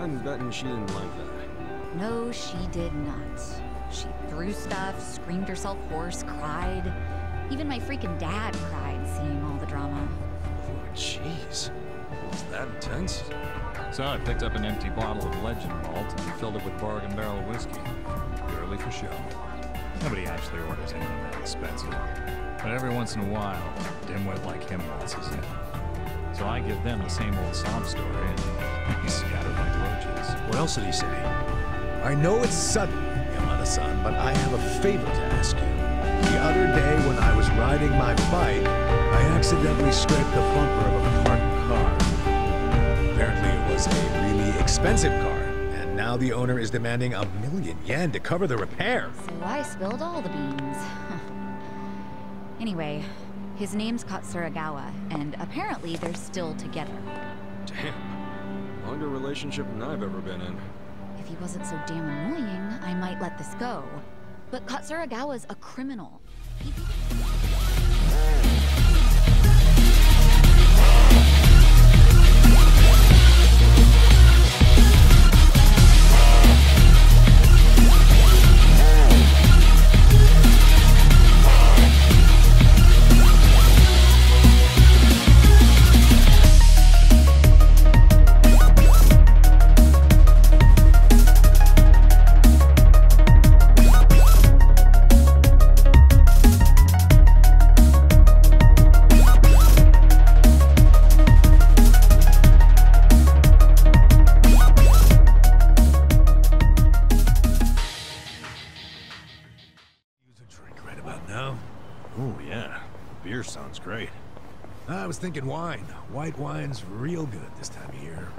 I'm betting she didn't like that. No, she did not. She threw stuff, screamed herself hoarse, cried. Even my freaking dad cried seeing all the drama. Oh, jeez. Was that intense? So I picked up an empty bottle of Legend Malt and filled it with bargain barrel whiskey. Purely for show. Nobody actually orders anything that expensive. But every once in a while, a dimwit like him waltzes in. So I give them the same old sob story, and he's scattered like roaches. What else did he say? I know it's sudden, Yamada-san, but I have a favor to ask you. The other day when I was riding my bike, I accidentally scraped the bumper of a parked car. Apparently it was a really expensive car, and now the owner is demanding $1,000,000 yen to cover the repair. So I spilled all the beans. Anyway, his name's Katsuragawa, and apparently they're still together. Damn. Longer relationship than I've ever been in. If he wasn't so damn annoying, I might let this go. But Katsuragawa's a criminal. Sounds great. I was thinking wine. White wine's real good this time of year.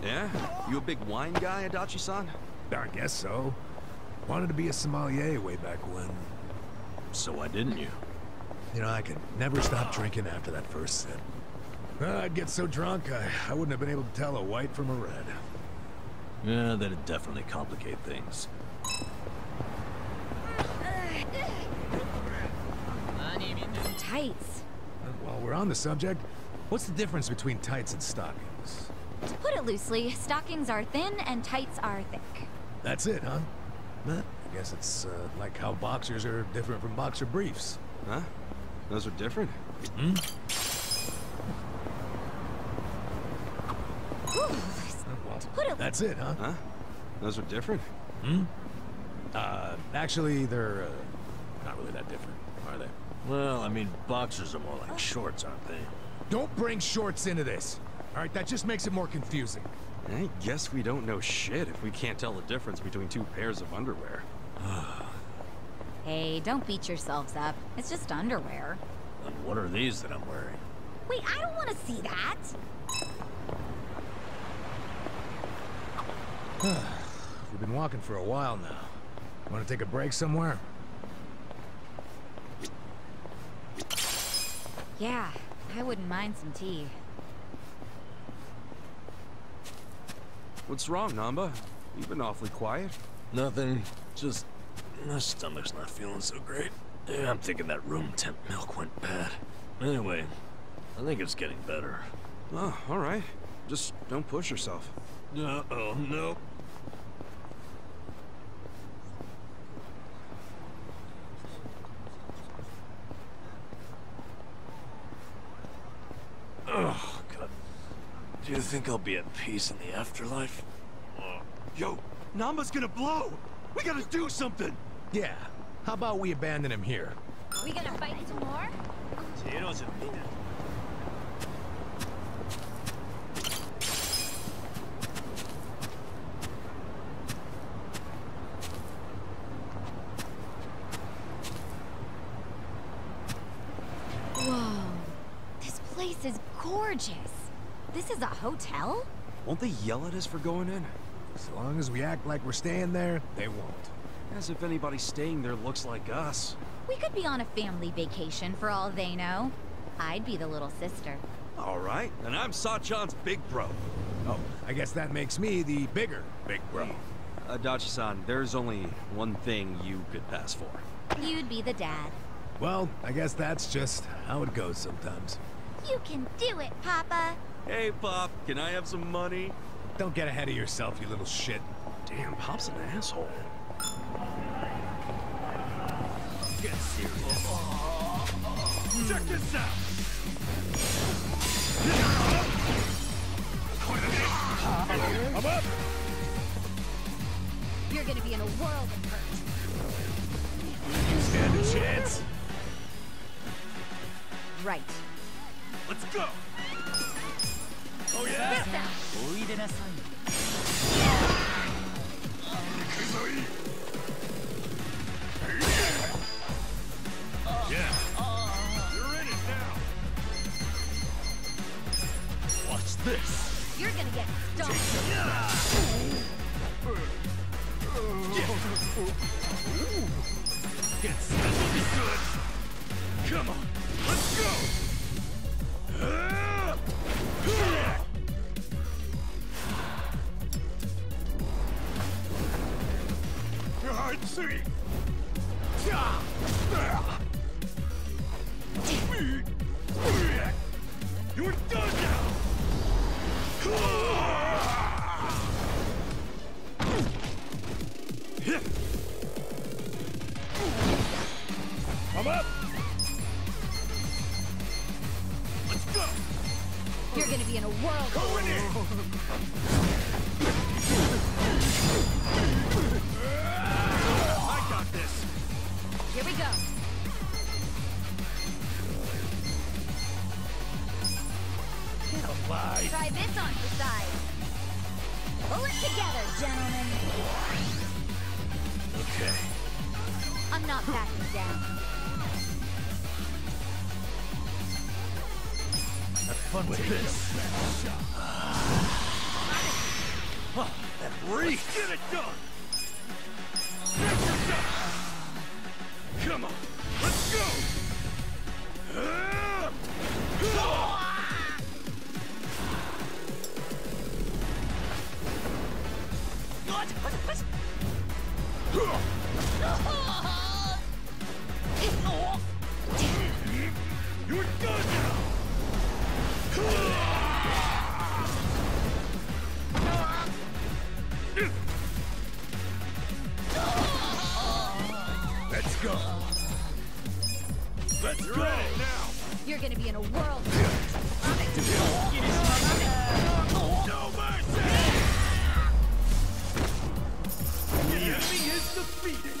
Yeah? You a big wine guy, Adachi-san? I guess so. Wanted to be a sommelier way back when. So why didn't you? You know, I could never stop drinking after that first sip. I'd get so drunk, I wouldn't have been able to tell a white from a red. Yeah, that'd definitely complicate things. Tights. While we're on the subject, what's the difference between tights and stockings? To put it loosely, stockings are thin and tights are thick. That's it, huh? I guess it's like how boxers are different from boxer briefs. Huh? Those are different? Hmm? That's it, huh? Huh? Those are different? Hmm? Actually, they're not really that different, are they? Well, I mean, boxers are more like shorts, aren't they? Don't bring shorts into this. All right, that just makes it more confusing. I guess we don't know shit if we can't tell the difference between two pairs of underwear. Hey, don't beat yourselves up. It's just underwear. And what are these that I'm wearing? Wait, I don't want to see that. We've been walking for a while now. Want to take a break somewhere? Yeah, I wouldn't mind some tea. What's wrong, Namba? You've been awfully quiet. Nothing. Just my stomach's not feeling so great. Yeah, I'm thinking that room temp milk went bad. Anyway, I think it's getting better. Oh, all right. Just don't push yourself. Uh-oh, no. Oh, God. Do you think I'll be at peace in the afterlife? Yo, Namba's gonna blow! We gotta do something! Yeah. How about we abandon him here? Are we gonna fight some more? Whoa. This place is gorgeous. This is a hotel? Won't they yell at us for going in? As long as we act like we're staying there, they won't. As if anybody staying there looks like us. We could be on a family vacation for all they know. I'd be the little sister. All right, and I'm Sachan's big bro. Oh, I guess that makes me the bigger big bro. Adachi-san, there's only one thing you could pass for. You'd be the dad. Well, I guess that's just how it goes sometimes. You can do it, Papa. Hey, Pop, can I have some money? Don't get ahead of yourself, you little shit. Damn, Pop's an asshole. Get serious. Check this out. I'm up! You're gonna be in a world of hurt. You stand a chance? Right. Let's go. Oh yeah. Yeah. You're in it now. Watch this. You're gonna get stomped. Get set. Will be good. Come on. Let's go. I'd see. You're done now. I'm up! Let's go. You're gonna be in a world of Going in. I got this. Here we go. Get alive! Try this on the side. Pull it together, gentlemen. Okay. I'm not backing down. Have fun with this. That reeks. Let's get it done. Next shot. Come on. Let's go. You're done now. Let's go. Let's go now. You're gonna be in a world. No mercy. The enemy is defeated.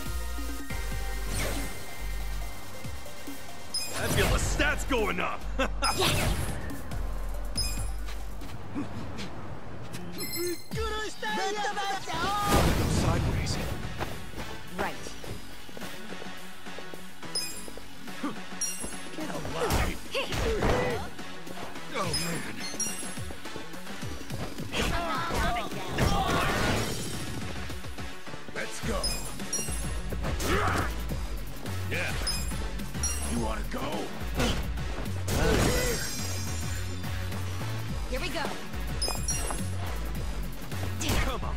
I feel the stats going up. Sideways. Right. Get alive! Oh man. Let's go! Yeah. You wanna go? Here we go. Come on.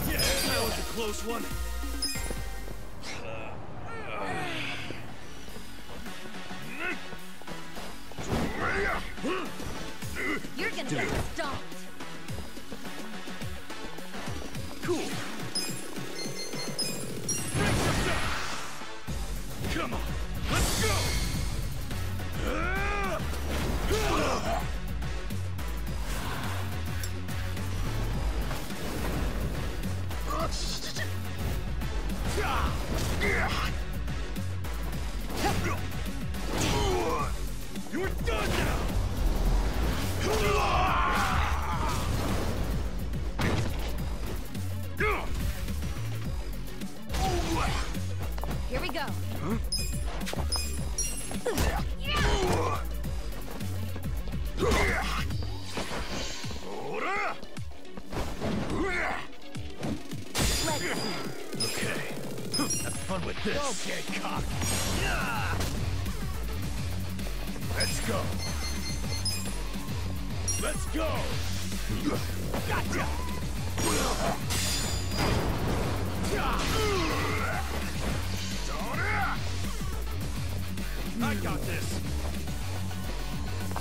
Yeah, that was a close one. You're gonna get stomped. Cool. Come on. Let's go. You're done now. Here we go. Let's Okay. Have fun with this. Okay, cock. Let's go. Let's go. Gotcha. I got this.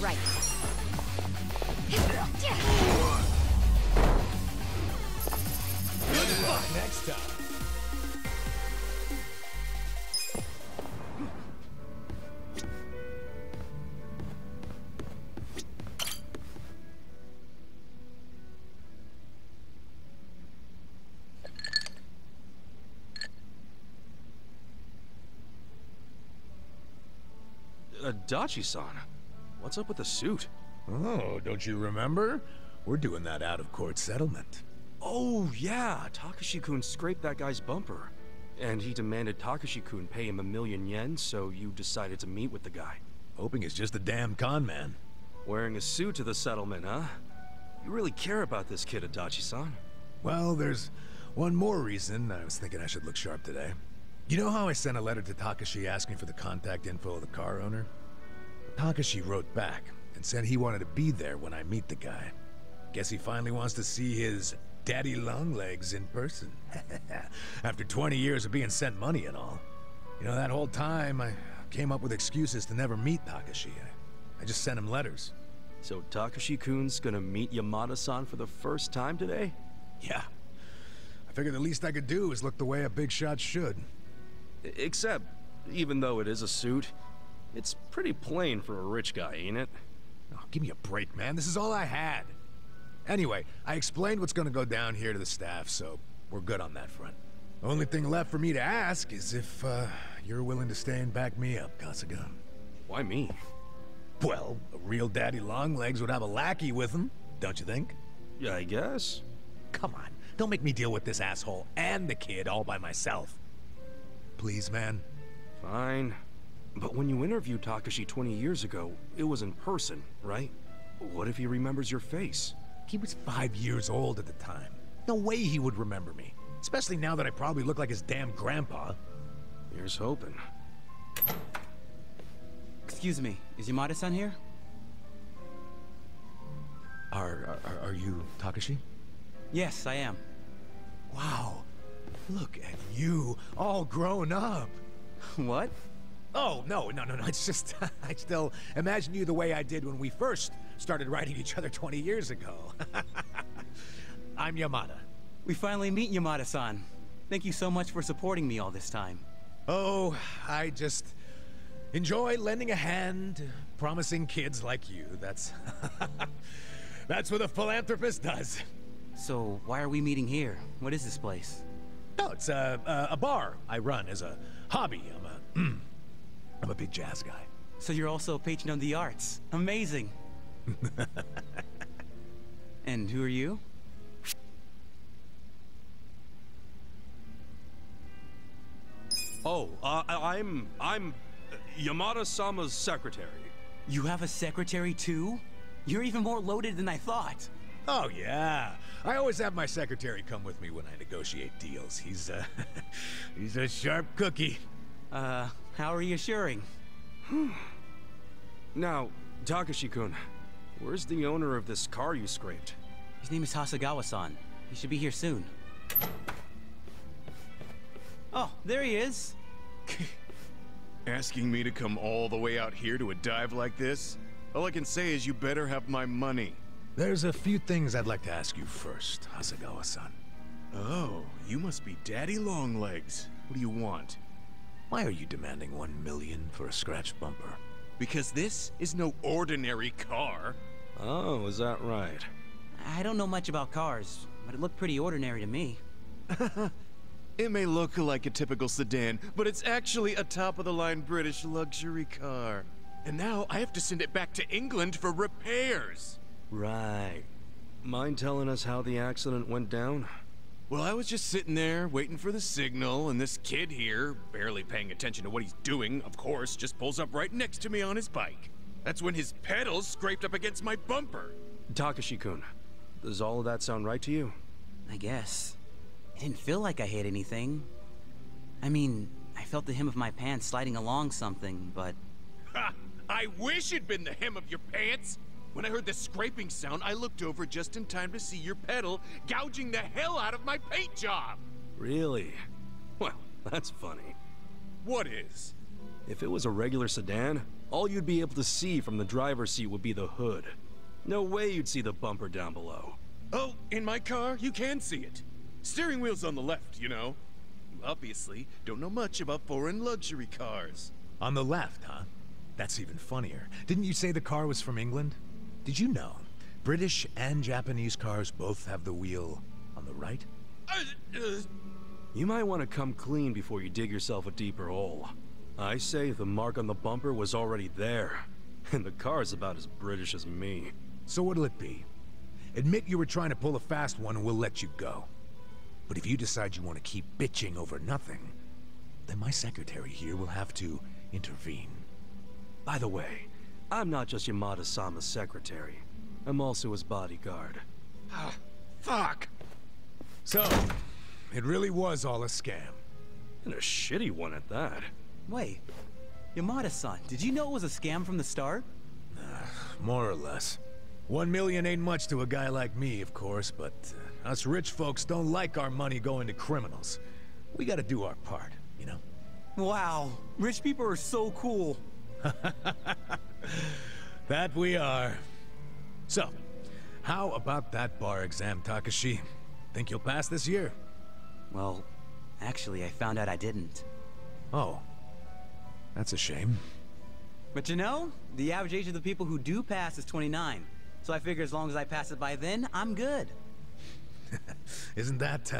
right. Dachi-san, what's up with the suit? Oh, don't you remember? We're doing that out-of-court settlement. Oh, yeah, Takashi-kun scraped that guy's bumper. And he demanded Takashi-kun pay him 1,000,000 yen, so you decided to meet with the guy. Hoping it's just a damn con man. Wearing a suit to the settlement, huh? You really care about this kid, Adachi-san. Well, there's one more reason I was thinking I should look sharp today. You know how I sent a letter to Takashi asking for the contact info of the car owner? Takashi wrote back and said he wanted to be there when I meet the guy. Guess he finally wants to see his daddy longlegs in person. After 20 years of being sent money and all. You know, that whole time I came up with excuses to never meet Takashi. I just sent him letters. So Takashi-kun's gonna meet Yamada-san for the first time today? Yeah. I figured the least I could do is look the way a big shot should. Except, even though it is a suit, it's pretty plain for a rich guy, ain't it? Oh, give me a break, man. This is all I had. Anyway, I explained what's gonna go down here to the staff, so we're good on that front. Only thing left for me to ask is if, you're willing to stay and back me up, Kasuga. Why me? Well, a real daddy longlegs would have a lackey with him, don't you think? Yeah, I guess. Come on, don't make me deal with this asshole and the kid all by myself. Please, man. Fine. But when you interviewed Takashi 20 years ago, it was in person, right? What if he remembers your face? He was 5 years old at the time. No way he would remember me. Especially now that I probably look like his damn grandpa. Here's hoping. Excuse me, is Yamada-san here? Are you Takashi? Yes, I am. Wow. Look at you, all grown up. What? Oh, no. It's just, I still imagine you the way I did when we first started writing each other 20 years ago. I'm Yamada. We finally meet Yamada-san. Thank you so much for supporting me all this time. Oh, I just enjoy lending a hand to promising kids like you. That's what a philanthropist does. So, why are we meeting here? What is this place? Oh, it's a bar I run as a hobby. I'm a big jazz guy. So you're also a patron of the arts. Amazing. And who are you? Oh, I'm Yamada-sama's secretary. You have a secretary too? You're even more loaded than I thought. Oh, yeah. I always have my secretary come with me when I negotiate deals. He's a sharp cookie. How reassuring. Now, Takashi-kun, where's the owner of this car you scraped? His name is Hasegawa-san. He should be here soon. Oh, there he is. Asking me to come all the way out here to a dive like this? All I can say is you better have my money. There's a few things I'd like to ask you first, Hasegawa-san. Oh, you must be Daddy Longlegs. What do you want? Why are you demanding 1 million for a scratch bumper? Because this is no ordinary car. Oh, is that right? I don't know much about cars, but it looked pretty ordinary to me. It may look like a typical sedan, but it's actually a top-of-the-line British luxury car. And now I have to send it back to England for repairs. Right. Mind telling us how the accident went down? Well, I was just sitting there, waiting for the signal, and this kid here, barely paying attention to what he's doing, of course, just pulls up right next to me on his bike. That's when his pedals scraped up against my bumper. Takashi-kun, does all of that sound right to you? I guess. It didn't feel like I hit anything. I mean, I felt the hem of my pants sliding along something, but... Ha! I wish it'd been the hem of your pants! When I heard the scraping sound, I looked over just in time to see your pedal gouging the hell out of my paint job! Really? Well, that's funny. What is? If it was a regular sedan, all you'd be able to see from the driver's seat would be the hood. No way you'd see the bumper down below. Oh, in my car, you can see it. Steering wheel's on the left, you know. You obviously don't know much about foreign luxury cars. On the left, huh? That's even funnier. Didn't you say the car was from England? Did you know British and Japanese cars both have the wheel on the right? You might want to come clean before you dig yourself a deeper hole. I say the mark on the bumper was already there, and the car's about as British as me. So what'll it be? Admit you were trying to pull a fast one and we'll let you go. But if you decide you want to keep bitching over nothing, then my secretary here will have to intervene. By the way, I'm not just Yamada-sama's secretary. I'm also his bodyguard. Fuck! So, it really was all a scam. And a shitty one at that. Wait, Yamada-san, did you know it was a scam from the start? More or less. 1 million ain't much to a guy like me, of course, but us rich folks don't like our money going to criminals. We gotta do our part, you know? Wow, rich people are so cool. That we are. So, how about that bar exam, Takashi? Think you'll pass this year? Well, actually, I found out I didn't. Oh. That's a shame. But you know, the average age of the people who do pass is 29. So I figure as long as I pass it by then, I'm good. Isn't that,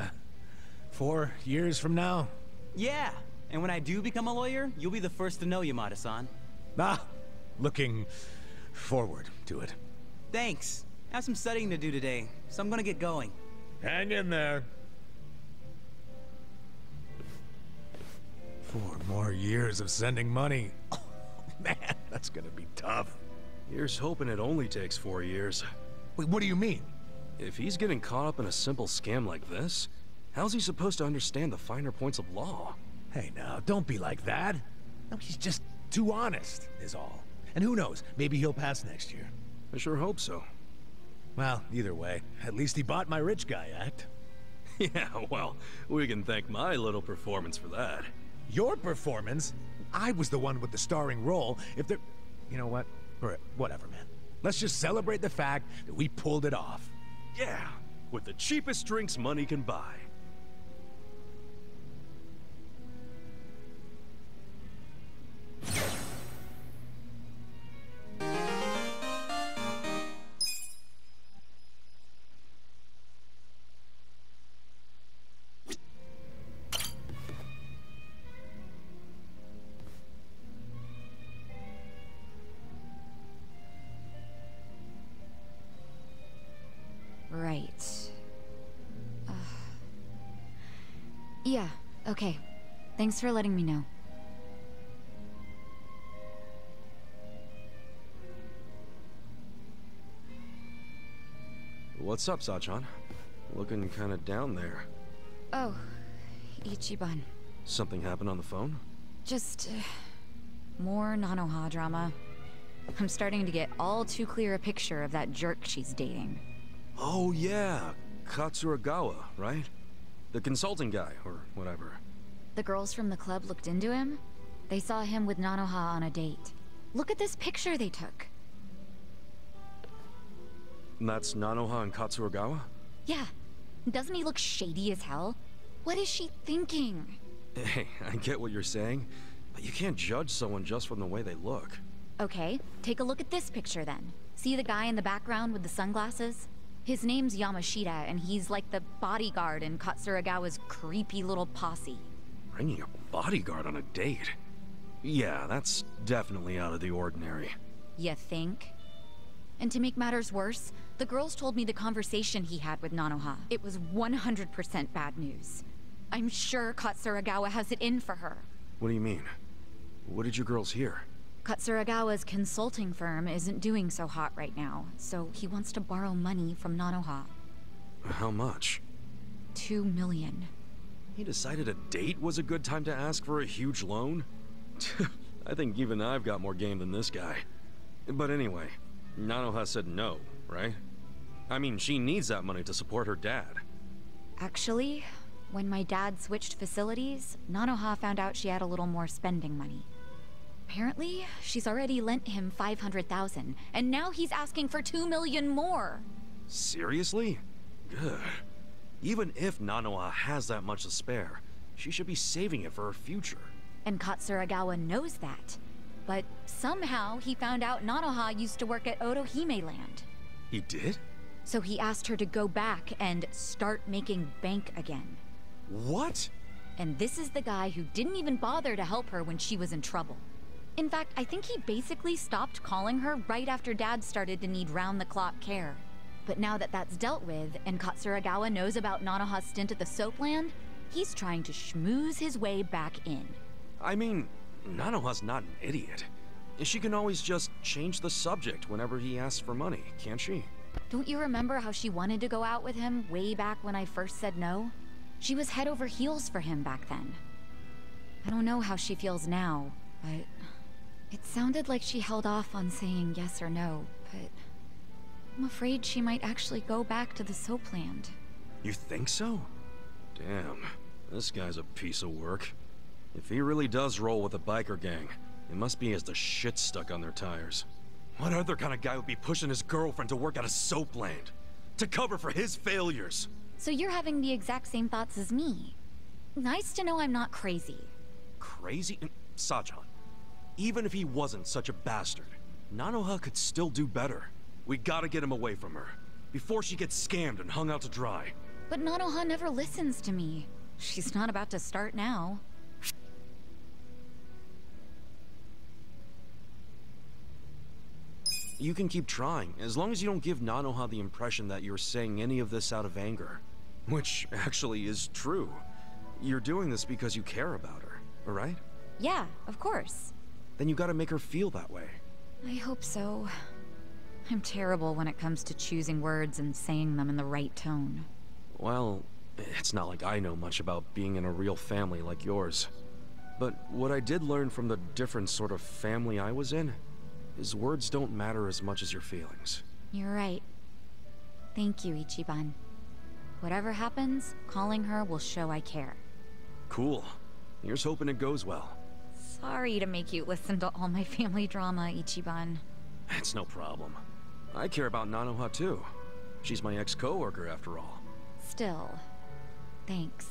4 years from now? Yeah, and when I do become a lawyer, you'll be the first to know, Yamada-san. Ah, looking forward to it. Thanks. I have some studying to do today, so I'm gonna get going. Hang in there. 4 more years of sending money. Oh, man, that's gonna be tough. Here's hoping it only takes 4 years. Wait, what do you mean? If he's getting caught up in a simple scam like this, how's he supposed to understand the finer points of law? Hey now, don't be like that. No, he's just too honest, is all. And who knows, maybe he'll pass next year. I sure hope so. Well, either way, at least he bought my rich guy act. Yeah, well, we can thank my little performance for that. Your performance? I was the one with the starring role. If there... You know what? Whatever, man. Let's just celebrate the fact that we pulled it off. Yeah, with the cheapest drinks money can buy. Right. Yeah, okay. Thanks for letting me know. What's up, Sachan? Looking kinda down there. Oh, Ichiban. Something happened on the phone? Just, more Nanoha drama. I'm starting to get all too clear a picture of that jerk she's dating. Oh yeah, Katsuragawa, right? The consulting guy, or whatever. The girls from the club looked into him. They saw him with Nanoha on a date. Look at this picture they took. That's Nanoha and Katsuragawa? Yeah. Doesn't he look shady as hell? What is she thinking? Hey, I get what you're saying, but you can't judge someone just from the way they look. Okay, take a look at this picture then. See the guy in the background with the sunglasses? His name's Yamashita, and he's like the bodyguard in Katsuragawa's creepy little posse. Bringing a bodyguard on a date? Yeah, that's definitely out of the ordinary. You think? And to make matters worse, the girls told me the conversation he had with Nanoha. It was 100% bad news. I'm sure Katsuragawa has it in for her. What do you mean? What did you girls hear? Katsuragawa's consulting firm isn't doing so hot right now, so he wants to borrow money from Nanoha. How much? 2 million. He decided a date was a good time to ask for a huge loan? I think even I've got more game than this guy. But anyway, Nanoha said no, right? I mean, she needs that money to support her dad. Actually, when my dad switched facilities, Nanoha found out she had a little more spending money. Apparently, she's already lent him 500,000, and now he's asking for 2 million more. Seriously? Good. Even if Nanoha has that much to spare, she should be saving it for her future. And Katsuragawa knows that. But somehow he found out Nanoha used to work at Otohime Land. He did? So he asked her to go back and start making bank again. What? And this is the guy who didn't even bother to help her when she was in trouble. In fact, I think he basically stopped calling her right after Dad started to need round-the-clock care. But now that that's dealt with, and Katsuragawa knows about Nanoha's stint at the Soapland, he's trying to schmooze his way back in. I mean, Nanoha's not an idiot. She can always just change the subject whenever he asks for money, can't she? Don't you remember how she wanted to go out with him way back when I first said no? She was head over heels for him back then. I don't know how she feels now, but it sounded like she held off on saying yes or no, but I'm afraid she might actually go back to the Soapland. You think so? Damn, this guy's a piece of work. If he really does roll with a biker gang, it must be as the shit stuck on their tires. What other kind of guy would be pushing his girlfriend to work at a Soapland? To cover for his failures? So you're having the exact same thoughts as me. Nice to know I'm not crazy. Crazy? Sajan, even if he wasn't such a bastard, Nanoha could still do better. We gotta get him away from her, before she gets scammed and hung out to dry. But Nanoha never listens to me. She's not about to start now. You can keep trying, as long as you don't give Nanoha the impression that you're saying any of this out of anger. Which actually is true. You're doing this because you care about her, alright? Yeah, of course. Then you gotta make her feel that way. I hope so. I'm terrible when it comes to choosing words and saying them in the right tone. Well, it's not like I know much about being in a real family like yours. But what I did learn from the different sort of family I was in is words don't matter as much as your feelings. You're right. Thank you, Ichiban. Whatever happens, calling her will show I care. Cool. Here's hoping it goes well. Sorry to make you listen to all my family drama, Ichiban. It's no problem. I care about Nanoha too. She's my ex-coworker after all. Still, thanks.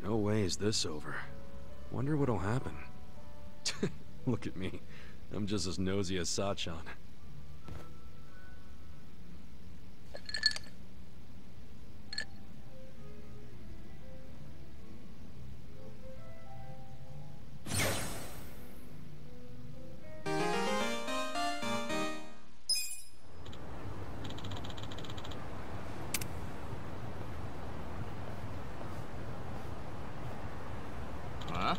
No way is this over. Wonder what'll happen. Look at me. I'm just as nosy as Sachan. Huh?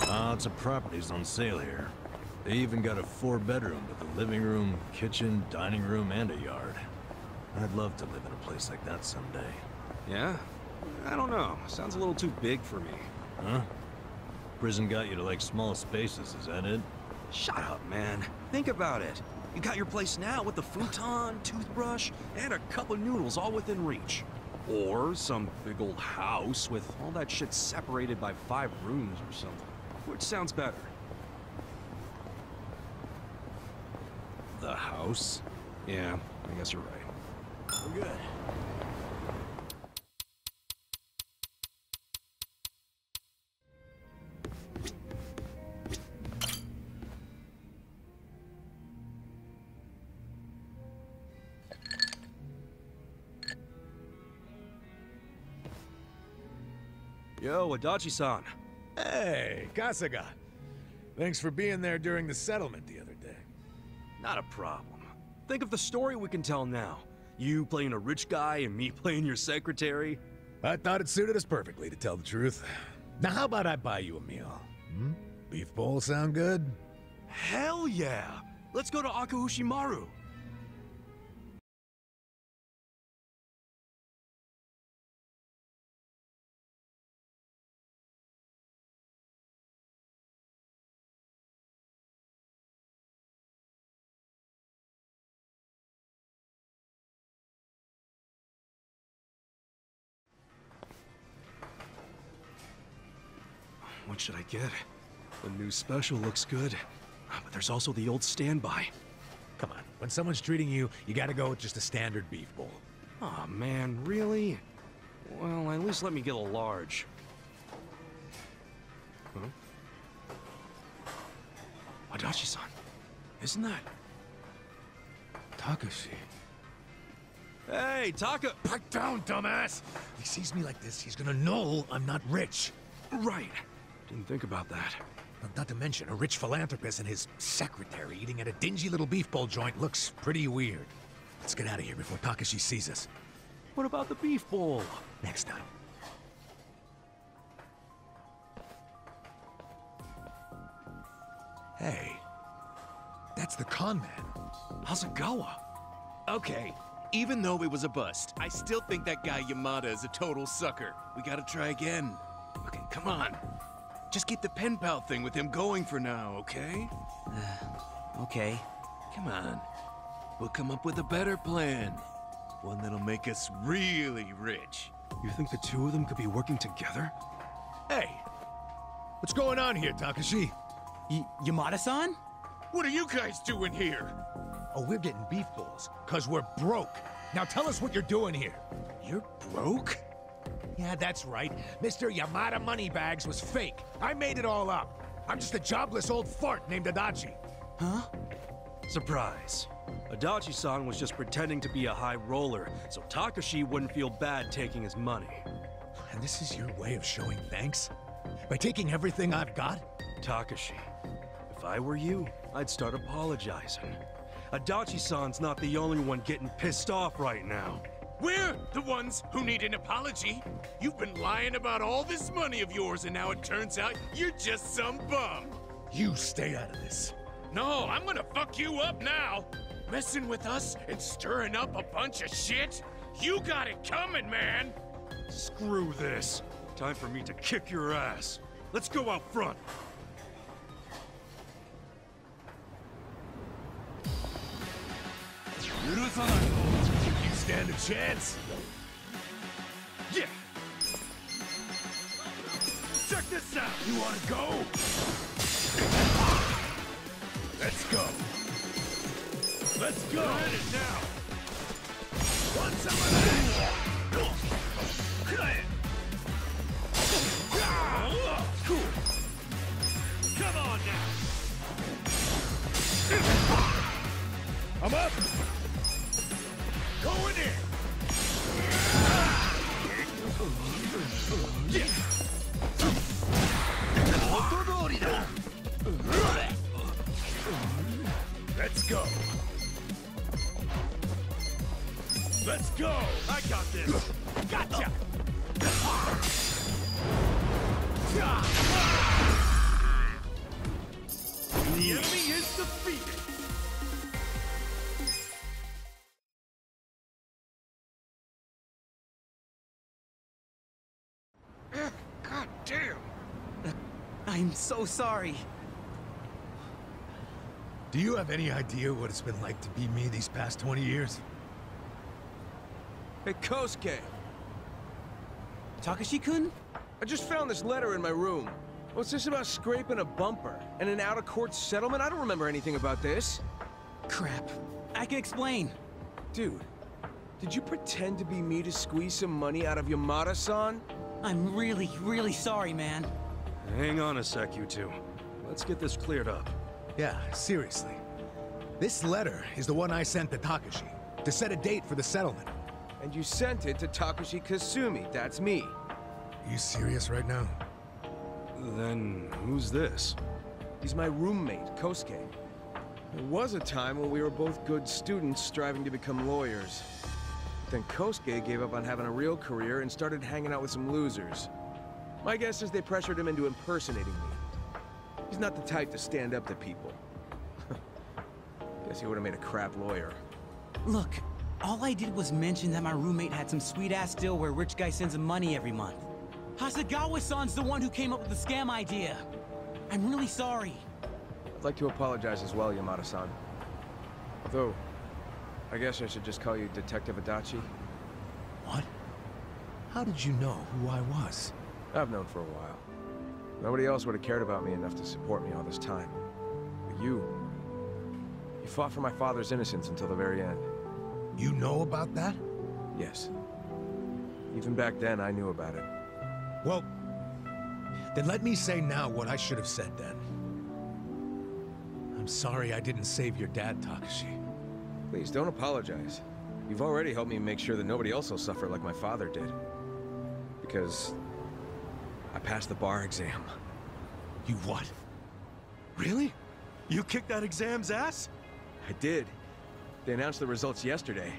Lots of properties on sale here. They even got a 4-bedroom with a living room, kitchen, dining room, and a yard. I'd love to live in a place like that someday. Yeah? I don't know. Sounds a little too big for me. Huh? Prison got you to like small spaces, is that it? Shut up, man. Think about it. You got your place now with the futon, toothbrush, and a cup of noodles all within reach. Or some big old house with all that shit separated by 5 rooms or something. Which sounds better? The house? Yeah, I guess you're right. We're good. Yo, Adachi-san. Hey, Kasaga. Thanks for being there during the settlement the other day. Not a problem. Think of the story we can tell now. You playing a rich guy and me playing your secretary. I thought it suited us perfectly, to tell the truth. Now how about I buy you a meal? Hmm? Beef bowl sound good? Hell yeah! Let's go to Akahushimaru. What should I get? The new special looks good, but there's also the old standby. Come on, when someone's treating you, you gotta go with just a standard beef bowl. Aw, man, really? Well, at least let me get a large. Huh? Adachi-san, isn't that... Takashi? Hey, Taka... Pipe down, dumbass! If he sees me like this, he's gonna know I'm not rich. Right. Didn't think about that. Not to mention, a rich philanthropist and his secretary eating at a dingy little beef bowl joint looks pretty weird. Let's get out of here before Takashi sees us. What about the beef bowl? Next time. Hey, that's the con man. Hasegawa. Okay, even though it was a bust, I still think that guy Yamada is a total sucker. We gotta try again. Okay, come on. Just keep the pen pal thing with him going for now, okay? Okay. Come on. We'll come up with a better plan. One that'll make us really rich. You think the two of them could be working together? Hey, what's going on here, Takashi? Yamada-san? What are you guys doing here? Oh, we're getting beef bowls, 'cause we're broke. Now tell us what you're doing here. You're broke? Yeah, that's right. Mr. Yamada Moneybags was fake. I made it all up. I'm just a jobless old fart named Adachi. Huh? Surprise. Adachi-san was just pretending to be a high roller, so Takashi wouldn't feel bad taking his money. And this is your way of showing thanks? By taking everything I've got? Takashi, if I were you, I'd start apologizing. Adachi-san's not the only one getting pissed off right now. We're the ones who need an apology. You've been lying about all this money of yours, and now it turns out you're just some bum. You stay out of this. No, I'm gonna fuck you up now. Messing with us and stirring up a bunch of shit? You got it coming, man. Screw this. Time for me to kick your ass. Let's go out front. You stand a chance? Yeah. Check this out. You wanna go? Let's go. Let's go. We're in it now. Want some of that? Cool. Come on now. I'm up. Going in. Let's go. Let's go. I got this. Gotcha. The enemy is defeated. God damn. I'm so sorry. Do you have any idea what it's been like to be me these past 20 years? Hey, Kosuke, Takashi-kun? I just found this letter in my room. What's this about scraping a bumper and an out-of-court settlement? I don't remember anything about this. Crap. I can explain. Dude, did you pretend to be me to squeeze some money out of Yamada-san? I'm really, really sorry, man. Hang on a sec, you two. Let's get this cleared up. Yeah, seriously. This letter is the one I sent to Takashi to set a date for the settlement. And you sent it to Takashi Kasumi, that's me. You serious right now? Then who's this? He's my roommate, Kosuke. There was a time when we were both good students striving to become lawyers. Then Kosuke gave up on having a real career and started hanging out with some losers. My guess is they pressured him into impersonating me. He's not the type to stand up to people. Guess he would have made a crap lawyer. Look, all I did was mention that my roommate had some sweet-ass deal where rich guy sends him money every month. Hasegawa-san's the one who came up with the scam idea. I'm really sorry. I'd like to apologize as well, Yamada-san. Although, I guess I should just call you Detective Adachi. What? How did you know who I was? I've known for a while. Nobody else would have cared about me enough to support me all this time. But you fought for my father's innocence until the very end. You know about that? Yes. Even back then, I knew about it. Well, then let me say now what I should have said then. I'm sorry I didn't save your dad, Takashi. Please, don't apologize. You've already helped me make sure that nobody else will suffer like my father did. Because I passed the bar exam. You what? Really? You kicked that exam's ass? I did. They announced the results yesterday.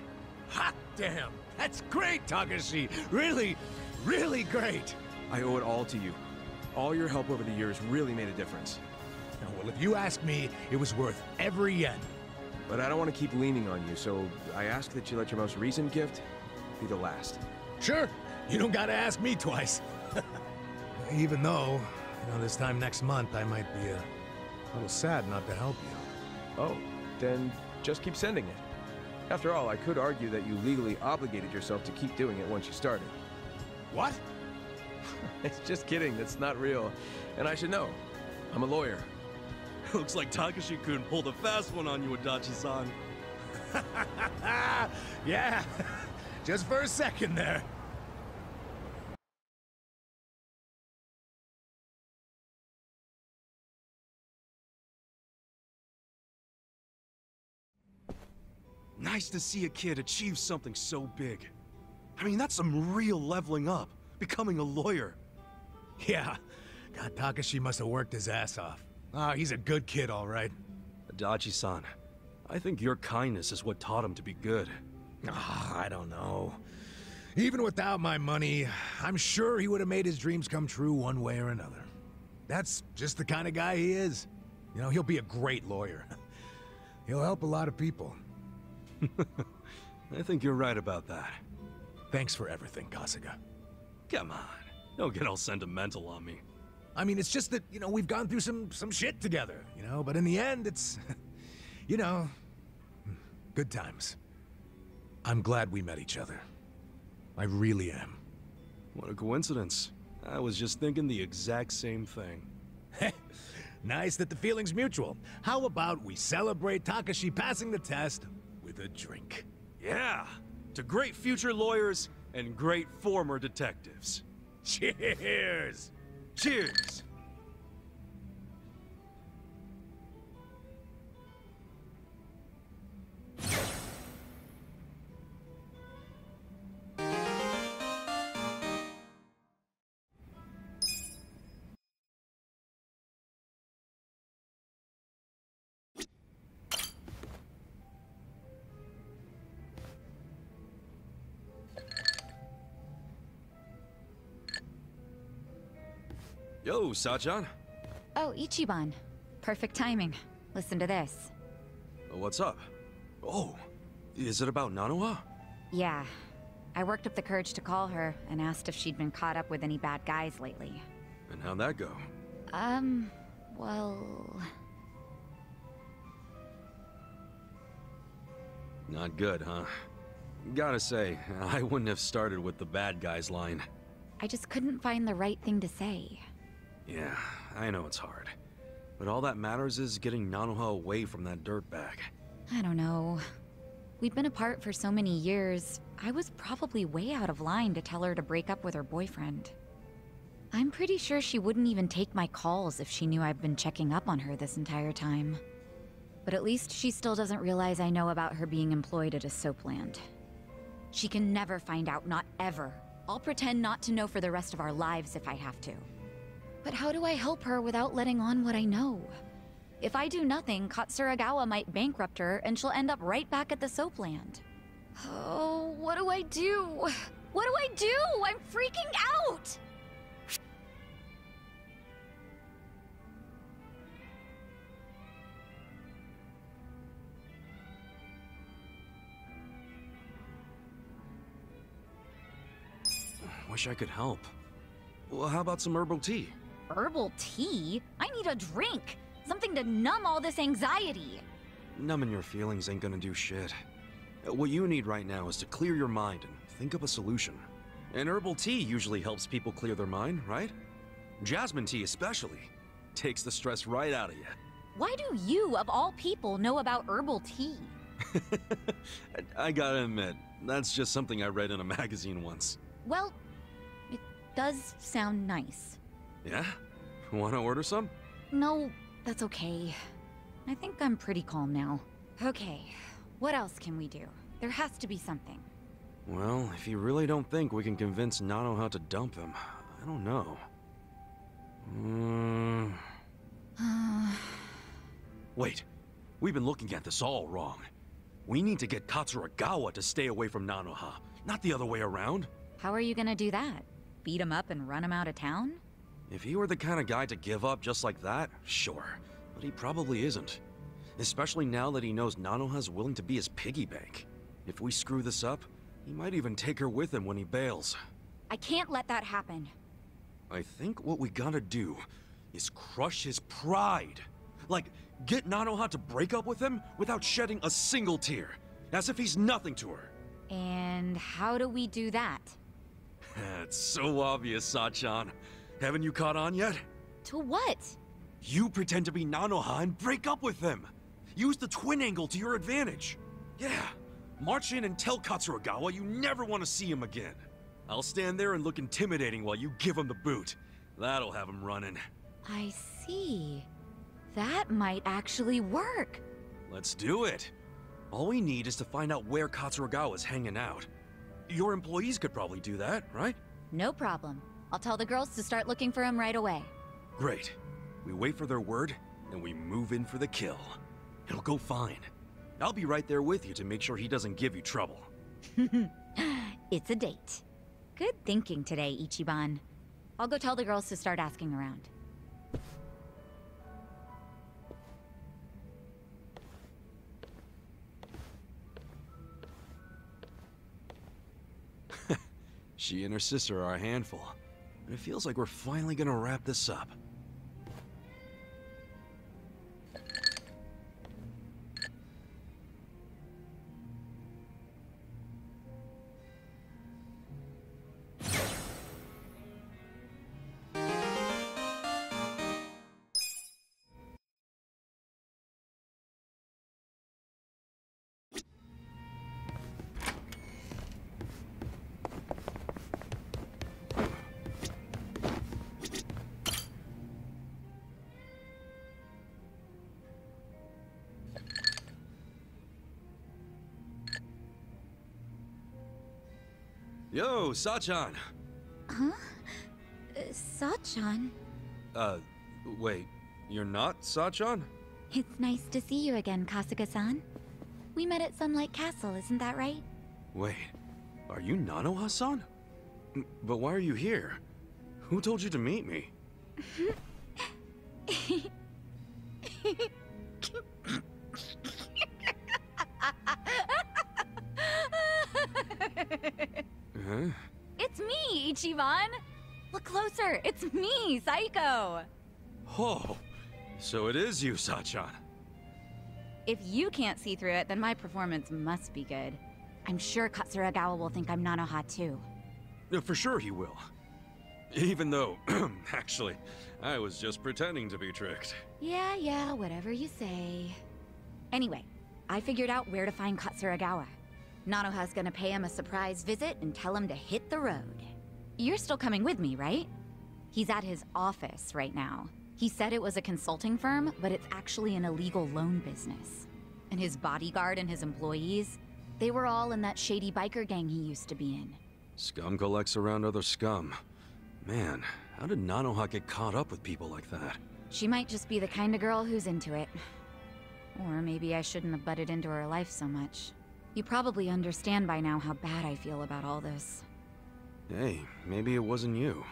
Hot damn! That's great, Takashi! Really, really great! I owe it all to you. All your help over the years really made a difference. Well, if you ask me, it was worth every yen. But I don't want to keep leaning on you, so I ask that you let your most recent gift be the last. Sure, you don't gotta ask me twice. Even though, this time next month I might be a little sad not to help you. Oh, then just keep sending it. After all, I could argue that you legally obligated yourself to keep doing it once you started. What? It's just kidding, that's not real. And I should know. I'm a lawyer. Looks like Takashi-kun pulled a fast one on you, Adachi-san. Yeah, just for a second there. Nice to see a kid achieve something so big. I mean, that's some real leveling up, becoming a lawyer. Yeah, God, Takashi must have worked his ass off. Ah, he's a good kid, all right. Adachi-san, I think your kindness is what taught him to be good. Ah, I don't know. Even without my money, I'm sure he would have made his dreams come true one way or another. That's just the kind of guy he is. He'll be a great lawyer. He'll help a lot of people. I think you're right about that. Thanks for everything, Kasuga. Come on, don't get all sentimental on me. I mean, it's just that, we've gone through some shit together, but in the end, it's, good times. I'm glad we met each other. I really am. What a coincidence. I was just thinking the exact same thing. Nice that the feeling's mutual. How about we celebrate Takashi passing the test with a drink? Yeah, to great future lawyers and great former detectives. Cheers! Cheers! Yo, Sachan. Oh, Ichiban. Perfect timing. Listen to this. What's up? Oh, is it about Nanoha? Yeah. I worked up the courage to call her and asked if she'd been caught up with any bad guys lately. And how'd that go? Well... Not good, huh? Gotta say, I wouldn't have started with the bad guys line. I just couldn't find the right thing to say. Yeah, I know it's hard. But all that matters is getting Nanoha away from that dirtbag. I don't know. We'd been apart for so many years, I was probably way out of line to tell her to break up with her boyfriend. I'm pretty sure she wouldn't even take my calls if she knew I'd been checking up on her this entire time. But at least she still doesn't realize I know about her being employed at a soap land. She can never find out, not ever. I'll pretend not to know for the rest of our lives if I have to. But how do I help her without letting on what I know? If I do nothing, Katsuragawa might bankrupt her and she'll end up right back at the soapland. Oh, what do I do? What do I do? I'm freaking out! Wish I could help. Well, how about some herbal tea? Herbal tea? I need a drink! Something to numb all this anxiety! Numbing your feelings ain't gonna do shit. What you need right now is to clear your mind and think up a solution. And herbal tea usually helps people clear their mind, right? Jasmine tea especially. Takes the stress right out of you. Why do you, of all people, know about herbal tea? I gotta admit, that's just something I read in a magazine once. Well, it does sound nice. Yeah? Wanna order some? No, that's okay. I think I'm pretty calm now. Okay, what else can we do? There has to be something. Well, if you really don't think we can convince Nanoha to dump him, I don't know. Wait, we've been looking at this all wrong. We need to get Katsuragawa to stay away from Nanoha, not the other way around. How are you gonna do that? Beat him up and run him out of town? If he were the kind of guy to give up just like that, sure. But he probably isn't. Especially now that he knows Nanoha's willing to be his piggy bank. If we screw this up, he might even take her with him when he bails. I can't let that happen. I think what we gotta do is crush his pride. Like, get Nanoha to break up with him without shedding a single tear. As if he's nothing to her. And how do we do that? It's so obvious, Sachan. Haven't you caught on yet? To what? You pretend to be Nanoha and break up with him. Use the twin angle to your advantage. Yeah, march in and tell Katsuragawa you never want to see him again. I'll stand there and look intimidating while you give him the boot. That'll have him running. I see. That might actually work. Let's do it. All we need is to find out where Katsuragawa's hanging out. Your employees could probably do that, right? No problem. I'll tell the girls to start looking for him right away. Great. We wait for their word, and we move in for the kill. It'll go fine. I'll be right there with you to make sure he doesn't give you trouble. It's a date. Good thinking today, Ichiban. I'll go tell the girls to start asking around. She and her sister are a handful. And it feels like we're finally gonna wrap this up. Yo, Sachan! Huh? Sachan? Wait, you're not Sachan? It's nice to see you again, Kasuga-san. We met at Sunlight Castle, isn't that right? Wait, are you Nanoha-san? But why are you here? Who told you to meet me? Huh? It's me, Ichiban! Look closer, it's me, Saiko! Oh, so it is you, Sachan. If you can't see through it, then my performance must be good. I'm sure Katsuragawa will think I'm Nanoha too. For sure he will. Even though, actually, I was just pretending to be tricked. Yeah, whatever you say. Anyway, I figured out where to find Katsuragawa. Nanoha's gonna pay him a surprise visit and tell him to hit the road. You're still coming with me, right? He's at his office right now. He said it was a consulting firm, but it's actually an illegal loan business. And his bodyguard and his employees, they were all in that shady biker gang he used to be in. Scum collects around other scum. Man, how did Nanoha get caught up with people like that? She might just be the kind of girl who's into it. Or maybe I shouldn't have butted into her life so much. You probably understand by now how bad I feel about all this. Hey, maybe it wasn't you.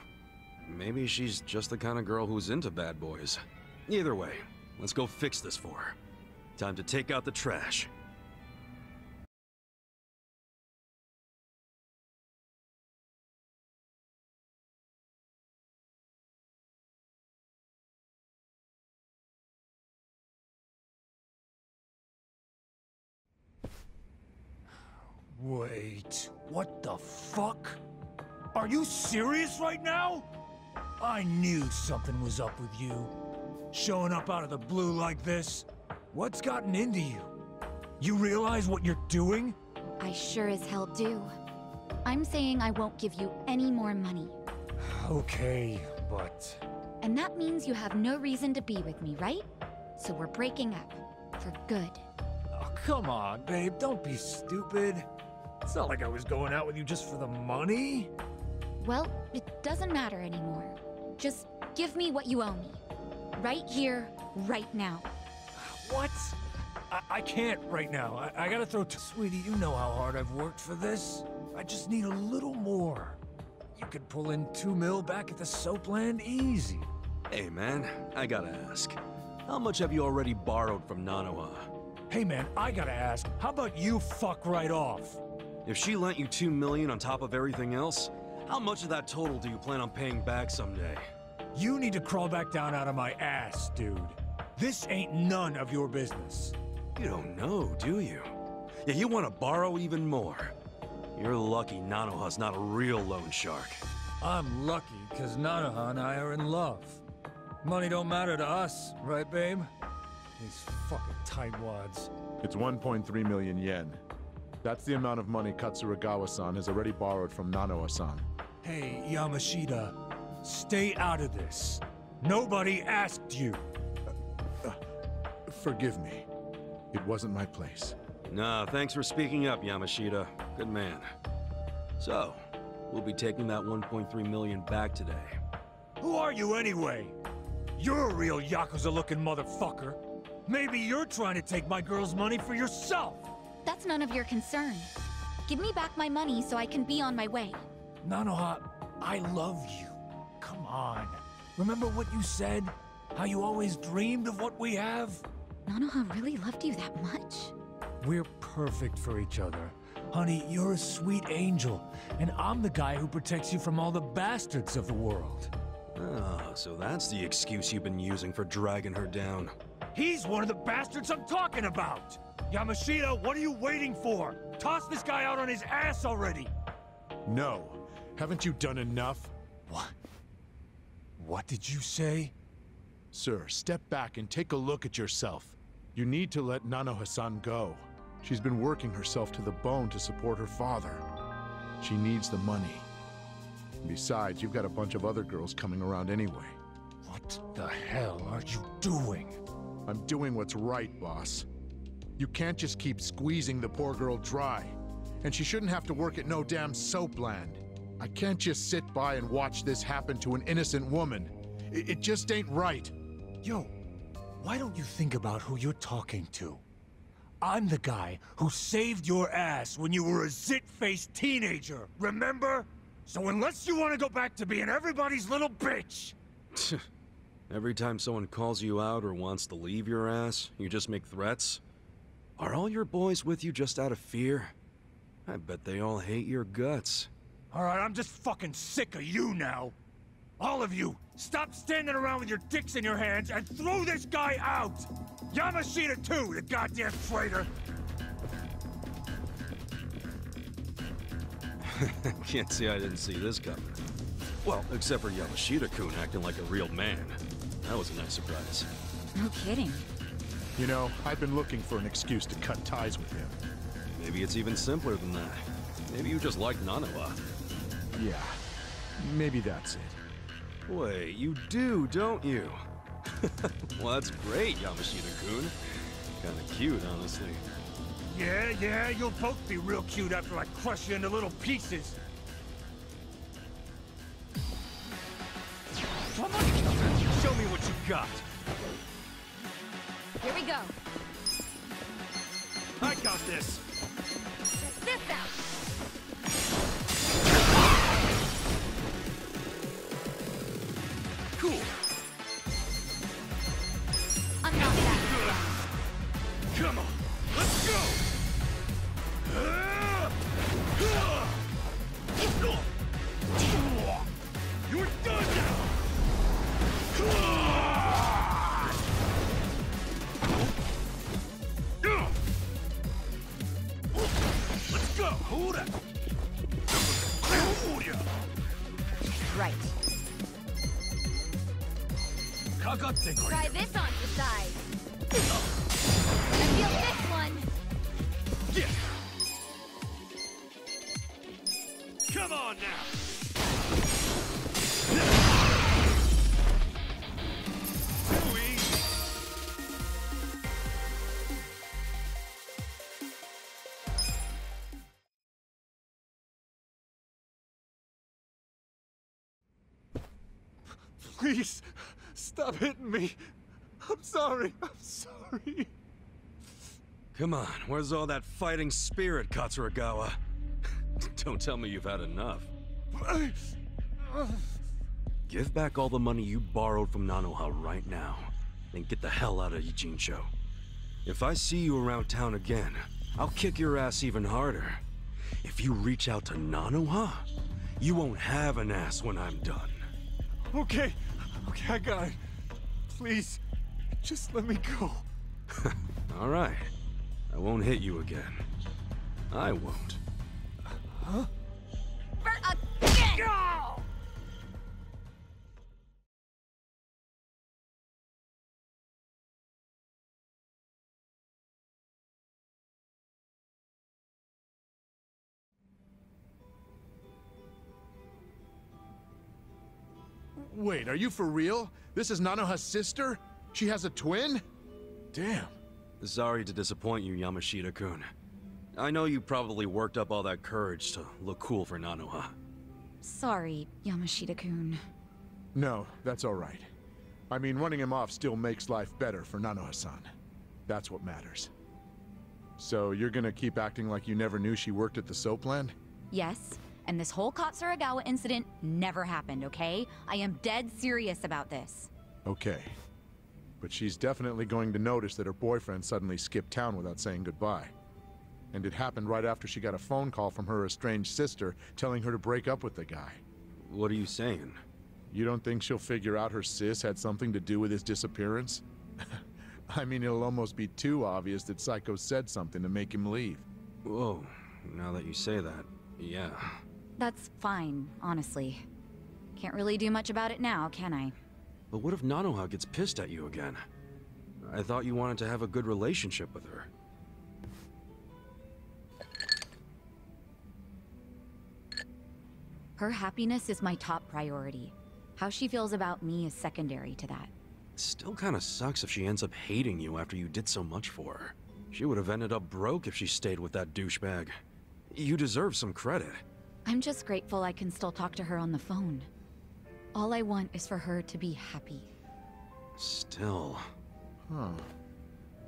Maybe she's just the kind of girl who's into bad boys. Either way, let's go fix this for her. Time to take out the trash. Wait, what the fuck? Are you serious right now? I knew something was up with you. Showing up out of the blue like this. What's gotten into you? You realize what you're doing? I sure as hell do. I'm saying I won't give you any more money. Okay, but... And that means you have no reason to be with me, right? So we're breaking up. For good. Oh, come on, babe, don't be stupid. It's not like I was going out with you just for the money. Well, it doesn't matter anymore. Just give me what you owe me. Right here, right now. What? I can't right now. I gotta throw Sweetie, you know how hard I've worked for this. I just need a little more. You could pull in 2 mil back at the Soapland easy. Hey man, I gotta ask. How much have you already borrowed from Nanoha? Hey man, I gotta ask, how about you fuck right off? If she lent you $2 million on top of everything else, how much of that total do you plan on paying back someday? You need to crawl back down out of my ass, dude. This ain't none of your business. You don't know, do you? Yeah, you want to borrow even more. You're lucky Nanoha's not a real loan shark. I'm lucky because Nanoha and I are in love. Money don't matter to us, right, babe? These fucking tightwads. It's 1.3 million yen. That's the amount of money Katsuragawa-san has already borrowed from Nanoha-san. Hey, Yamashita, stay out of this. Nobody asked you. Forgive me. It wasn't my place. Nah, thanks for speaking up, Yamashita. Good man. So, we'll be taking that 1.3 million back today. Who are you anyway? You're a real Yakuza-looking motherfucker. Maybe you're trying to take my girl's money for yourself. That's none of your concern. Give me back my money so I can be on my way. Nanoha, I love you. Come on. Remember what you said? How you always dreamed of what we have? Nanoha really loved you that much? We're perfect for each other. Honey, you're a sweet angel, and I'm the guy who protects you from all the bastards of the world. Ah, so that's the excuse you've been using for dragging her down. He's one of the bastards I'm talking about! Yamashita, what are you waiting for? Toss this guy out on his ass already! No. Haven't you done enough? What? What did you say? Sir, step back and take a look at yourself. You need to let Nanoha-san go. She's been working herself to the bone to support her father. She needs the money. Besides, you've got a bunch of other girls coming around anyway. What the hell are you doing? I'm doing what's right, boss. You can't just keep squeezing the poor girl dry. And she shouldn't have to work at no damn Soapland. I can't just sit by and watch this happen to an innocent woman. It just ain't right. Yo, why don't you think about who you're talking to? I'm the guy who saved your ass when you were a zit-faced teenager, remember? So unless you want to go back to being everybody's little bitch... Every time someone calls you out or wants to leave your ass, you just make threats? Are all your boys with you just out of fear? I bet they all hate your guts. Alright, I'm just fucking sick of you now. All of you, stop standing around with your dicks in your hands and throw this guy out! Yamashita too, the goddamn traitor! Can't say I didn't see this coming. Well, except for Yamashita-kun acting like a real man. That was a nice surprise. No kidding. You know, I've been looking for an excuse to cut ties with him. Maybe it's even simpler than that. Maybe you just like Nanoha. Yeah, maybe that's it. Wait, you do, don't you? Well, that's great, Yamashita-kun. Kinda cute, honestly. Yeah, you'll both be real cute after I crush you into little pieces. Show me what you got. Here we go. I got this. Check this out. Cool. I'm not that strong. Come on, let's go. You're done now. Let's go. Hold up. Right. Try Try this on the side. I feel this one. Yeah. Come on now. Too easy. Please, stop hitting me. I'm sorry. I'm sorry. Come on, where's all that fighting spirit, Katsuragawa? Don't tell me you've had enough. Give back all the money you borrowed from Nanoha right now, then get the hell out of Ichincho. If I see you around town again, I'll kick your ass even harder. If you reach out to Nanoha, you won't have an ass when I'm done. Okay, I got it. Please, just let me go. All right. I won't hit you again. I won't. Again! Wait, are you for real? This is Nanoha's sister? She has a twin? Damn. Sorry to disappoint you, Yamashita-kun. I know you probably worked up all that courage to look cool for Nanoha. Sorry, Yamashita-kun. No, that's all right. I mean, running him off still makes life better for Nanoha-san. That's what matters. So you're gonna keep acting like you never knew she worked at the soap land? Yes, and this whole Katsuragawa incident never happened, okay? I am dead serious about this. Okay. But she's definitely going to notice that her boyfriend suddenly skipped town without saying goodbye. And it happened right after she got a phone call from her estranged sister telling her to break up with the guy. What are you saying? You don't think she'll figure out her sis had something to do with his disappearance? I mean, it'll almost be too obvious that Psycho said something to make him leave. Whoa, now that you say that, yeah. That's fine, honestly. Can't really do much about it now, can I? But what if Nanoha gets pissed at you again? I thought you wanted to have a good relationship with her. Her happiness is my top priority. How she feels about me is secondary to that. It still kinda sucks if she ends up hating you after you did so much for her. She would have ended up broke if she stayed with that douchebag. You deserve some credit. I'm just grateful I can still talk to her on the phone. All I want is for her to be happy. Still... Huh.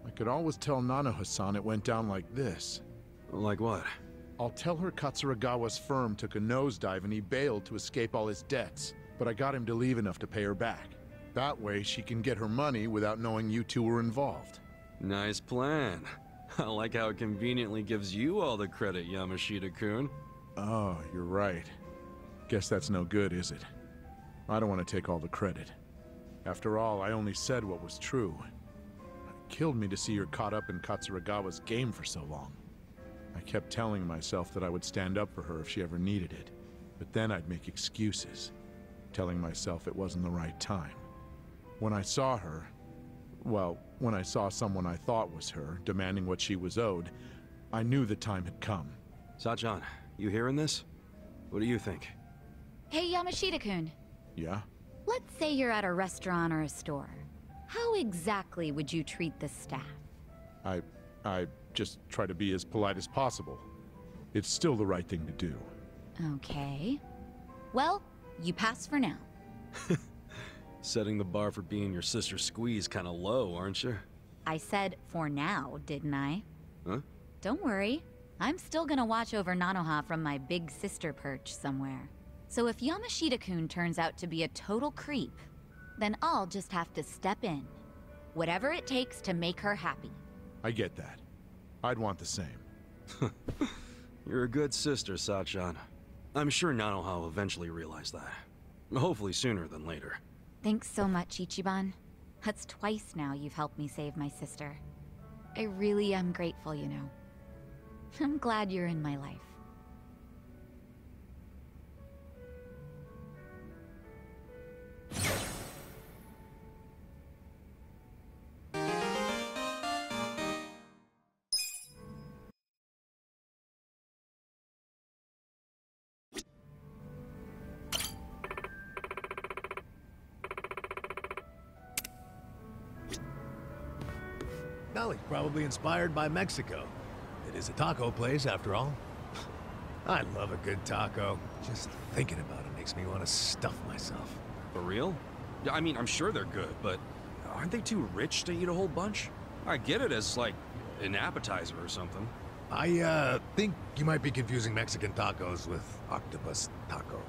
I could always tell Nanoha-san it went down like this. Like what? I'll tell her Katsuragawa's firm took a nosedive and he bailed to escape all his debts, but I got him to leave enough to pay her back. That way she can get her money without knowing you two were involved. Nice plan. I like how it conveniently gives you all the credit, Yamashita-kun. Oh, you're right. Guess that's no good, is it? I don't want to take all the credit. After all, I only said what was true. It killed me to see her caught up in Katsuragawa's game for so long. I kept telling myself that I would stand up for her if she ever needed it, but then I'd make excuses, telling myself it wasn't the right time. When I saw her, well, when I saw someone I thought was her, demanding what she was owed, I knew the time had come. Sachan, you hearing this? What do you think? Hey, Yamashita-kun. Yeah? Let's say you're at a restaurant or a store. How exactly would you treat the staff? I just try to be as polite as possible. It's still the right thing to do. Okay. Well, you pass for now. Setting the bar for being your sister's squeeze kinda low, aren't you? I said for now, didn't I? Huh? Don't worry. I'm still gonna watch over Nanoha from my big sister perch somewhere. So if Yamashita-kun turns out to be a total creep, then I'll just have to step in. Whatever it takes to make her happy. I get that. I'd want the same. You're a good sister, Sachan. I'm sure Nanoha will eventually realize that. Hopefully sooner than later. Thanks so much, Ichiban. That's twice now you've helped me save my sister. I really am grateful, you know. I'm glad you're in my life. Golly, probably inspired by Mexico. It is a taco place, after all. I love a good taco. Just thinking about it makes me want to stuff myself. For real? Yeah, I mean, I'm sure they're good, but aren't they too rich to eat a whole bunch? I get it as, like, an appetizer or something. I think you might be confusing Mexican tacos with octopus taco.